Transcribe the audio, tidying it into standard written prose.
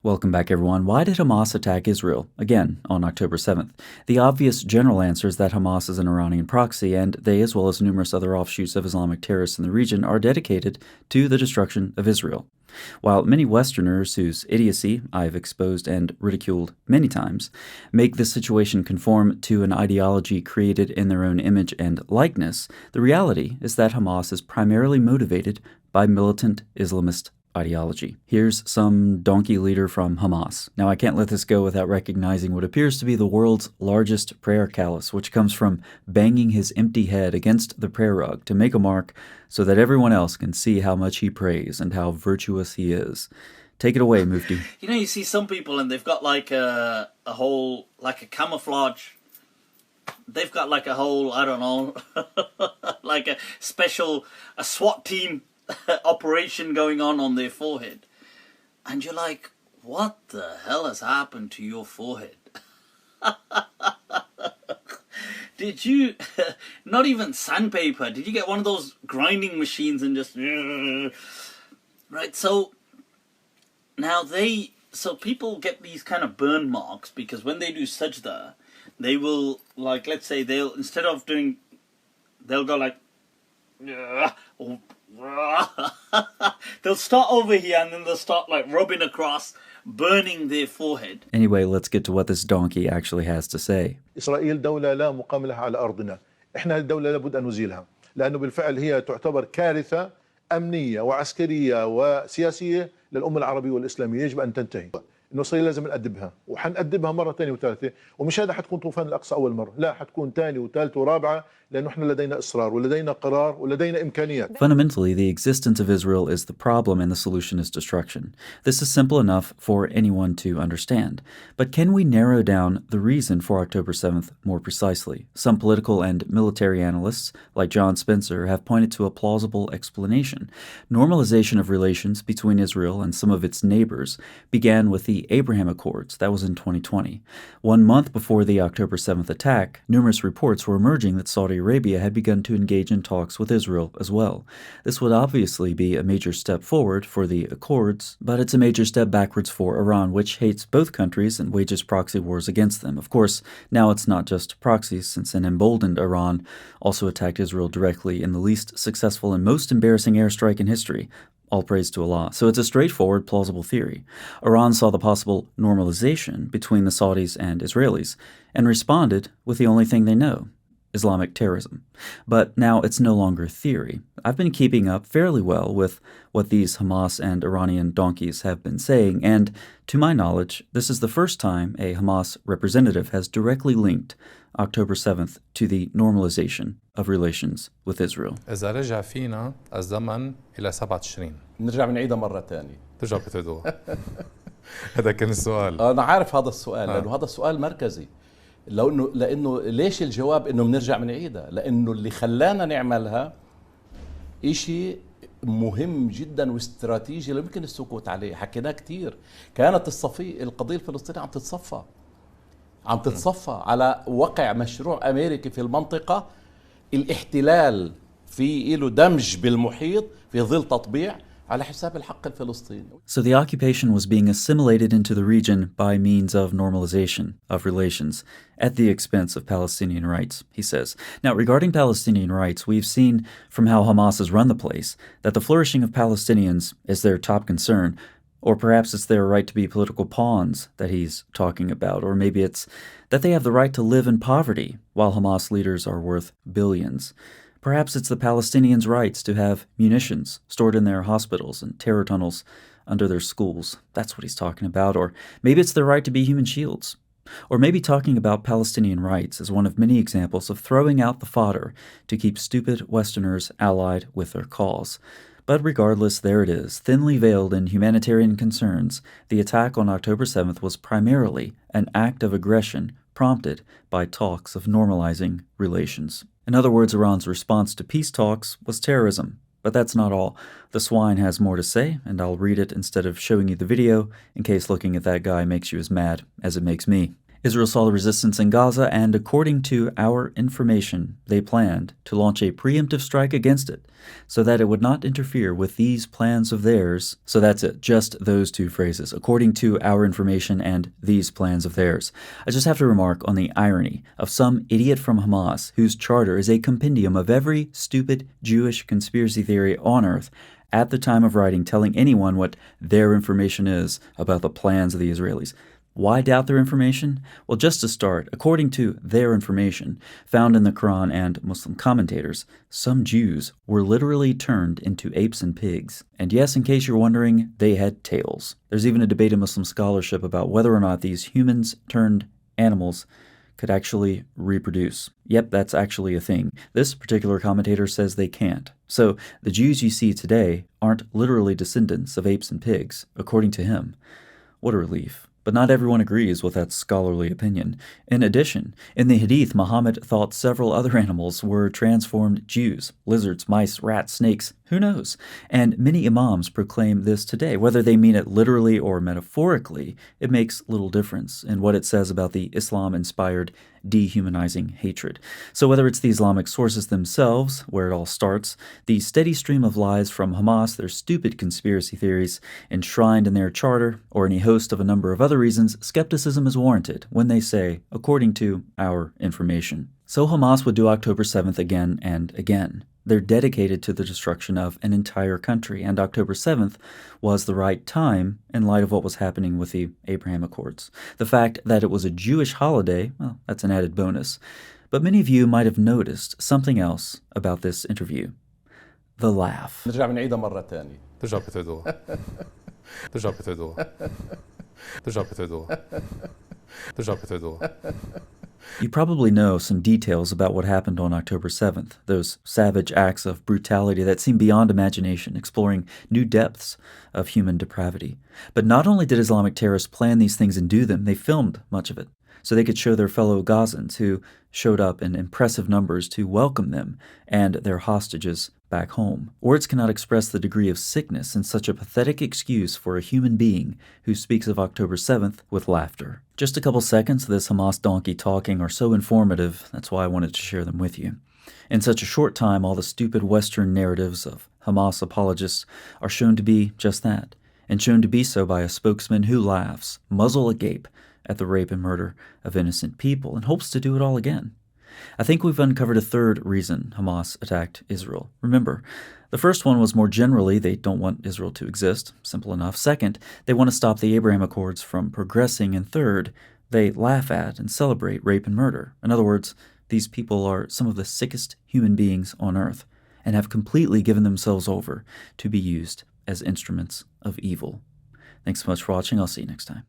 Welcome back, everyone. Why did Hamas attack Israel, again, on October 7th? The obvious general answer is that Hamas is an Iranian proxy, and they, as well as numerous other offshoots of Islamic terrorists in the region, are dedicated to the destruction of Israel. While many Westerners, whose idiocy I've exposed and ridiculed many times, make this situation conform to an ideology created in their own image and likeness, the reality is that Hamas is primarily motivated by militant Islamist ideology. Here's some donkey leader from Hamas. Now, I can't let this go without recognizing what appears to be the world's largest prayer callus, which comes from banging his empty head against the prayer rug to make a mark so that everyone else can see how much he prays and how virtuous he is. Take it away, Mufti. You see some people and they've got like a whole, like a camouflage. They've got like a whole, I don't know, like a SWAT team operation going on their forehead, and you're like, what the hell has happened to your forehead? Did you not even sandpaper? Did you get one of those grinding machines and just right? So now people get these kind of burn marks because when they do sajda, they will, like, let's say they'll, instead of doing, they'll go like they'll start over here and then they'll start like rubbing across, burning their forehead. Anyway, let's get to what this donkey actually has to say. إسرائيل دولة لا مقام لها على أرضنا. إحنا الدولة لابد أن نزيلها لأنه بالفعل هي تعتبر كارثة أمنية وعسكرية وسياسية للأمة العربية والإسلامية. يجب أن تنتهي. إنه إسرائيل لازم نأدبها وحنأدبها مرة ثانية وثالثة، ومش هذا حتكون طوفان الأقصى أول مرة، لا حتكون ثانية وثالثة ورابعة، لأنه إحنا لدينا إصرار ولدينا قرار ولدينا إمكانيات. Fundamentally, the existence of Israel is the problem and the solution is destruction. This is simple enough for anyone to understand. But can we narrow down the reason for October 7th more precisely? Some political and military analysts, like John Spencer, have pointed to a plausible explanation. Normalization of relations between Israel and some of its neighbors began with the Abraham Accords. That was in 2020. 1 month before the October 7th attack, numerous reports were emerging that Saudi Arabia had begun to engage in talks with Israel as well. This would obviously be a major step forward for the Accords, but it's a major step backwards for Iran, which hates both countries and wages proxy wars against them. Of course, now it's not just proxies, since an emboldened Iran also attacked Israel directly in the least successful and most embarrassing airstrike in history. All praise to Allah. So it's a straightforward, plausible theory. Iran saw the possible normalization between the Saudis and Israelis and responded with the only thing they know: Islamic terrorism. But now it's no longer theory. I've been keeping up fairly well with what these Hamas and Iranian donkeys have been saying, and to my knowledge, this is the first time a Hamas representative has directly linked October 7th to the normalization of relations with Israel. إذا رجع فينا الزمن إلى 27 نرجع بنعيدها مرة ثانية. ترجع بتعيدوها. هذا كان السؤال. أنا عارف هذا السؤال لأنه هذا السؤال مركزي. لأنه ليش الجواب إنه بنرجع بنعيدها؟ لأنه اللي خلانا نعملها إشي مهم جدا واستراتيجي لا يمكن السكوت عليه. حكيناه كتير. كانت القضية الفلسطينية عم تتصفى على وقع مشروع أمريكي في المنطقة. الاحتلال في له دمج بالمحيط في ظل تطبيع على حساب الحق الفلسطيني. So the occupation was being assimilated into the region by means of normalization of relations at the expense of Palestinian rights, he says. Now, regarding Palestinian rights, we've seen from how Hamas has run the place that the flourishing of Palestinians is their top concern. Or perhaps it's their right to be political pawns that he's talking about. Or maybe it's that they have the right to live in poverty while Hamas leaders are worth billions. Perhaps it's the Palestinians' rights to have munitions stored in their hospitals and terror tunnels under their schools. That's what he's talking about. Or maybe it's their right to be human shields. Or maybe talking about Palestinian rights is one of many examples of throwing out the fodder to keep stupid Westerners allied with their cause. But regardless, there it is, thinly veiled in humanitarian concerns. The attack on October 7th was primarily an act of aggression prompted by talks of normalizing relations. In other words, Iran's response to peace talks was terrorism. But that's not all. The swine has more to say, and I'll read it instead of showing you the video, in case looking at that guy makes you as mad as it makes me. Israel saw the resistance in Gaza, and according to our information, they planned to launch a preemptive strike against it so that it would not interfere with these plans of theirs. So that's it, just those two phrases, according to our information and these plans of theirs. I just have to remark on the irony of some idiot from Hamas whose charter is a compendium of every stupid Jewish conspiracy theory on earth at the time of writing, telling anyone what their information is about the plans of the Israelis. Why doubt their information? Well, just to start, according to their information, found in the Quran and Muslim commentators, some Jews were literally turned into apes and pigs. And yes, in case you're wondering, they had tails. There's even a debate in Muslim scholarship about whether or not these humans turned animals could actually reproduce. Yep, that's actually a thing. This particular commentator says they can't. So the Jews you see today aren't literally descendants of apes and pigs, according to him. What a relief. But not everyone agrees with that scholarly opinion. In addition, in the Hadith, Muhammad thought several other animals were transformed Jews: lizards, mice, rats, snakes, who knows? And many imams proclaim this today. Whether they mean it literally or metaphorically, it makes little difference in what it says about the Islam-inspired dehumanizing hatred. So whether it's the Islamic sources themselves, where it all starts, the steady stream of lies from Hamas, their stupid conspiracy theories enshrined in their charter, or any host of a number of other reasons, skepticism is warranted when they say, according to our information. So Hamas would do October 7th again and again. They're dedicated to the destruction of an entire country, and October 7th was the right time in light of what was happening with the Abraham Accords. The fact that it was a Jewish holiday, well, that's an added bonus. But many of you might have noticed something else about this interview. The laugh. نرجع بنعيدها مرة تانية. ترجع بتعيدوها ترجع بتعيدوها ترجع بتعيدوها ترجع بتعيدوها. You probably know some details about what happened on October 7th, those savage acts of brutality that seem beyond imagination, exploring new depths of human depravity. But not only did Islamic terrorists plan these things and do them, they filmed much of it, so they could show their fellow Gazans who showed up in impressive numbers to welcome them and their hostages back home. Words cannot express the degree of sickness in such a pathetic excuse for a human being who speaks of October 7th with laughter. Just a couple seconds of this Hamas donkey talking are so informative, that's why I wanted to share them with you. In such a short time, all the stupid Western narratives of Hamas apologists are shown to be just that, and shown to be so by a spokesman who laughs, muzzle agape, at the rape and murder of innocent people and hopes to do it all again. I think we've uncovered a third reason Hamas attacked Israel. Remember, the first one was more generally they don't want Israel to exist. Simple enough. Second, they want to stop the Abraham Accords from progressing. And third, they laugh at and celebrate rape and murder. In other words, these people are some of the sickest human beings on earth and have completely given themselves over to be used as instruments of evil. Thanks so much for watching. I'll see you next time.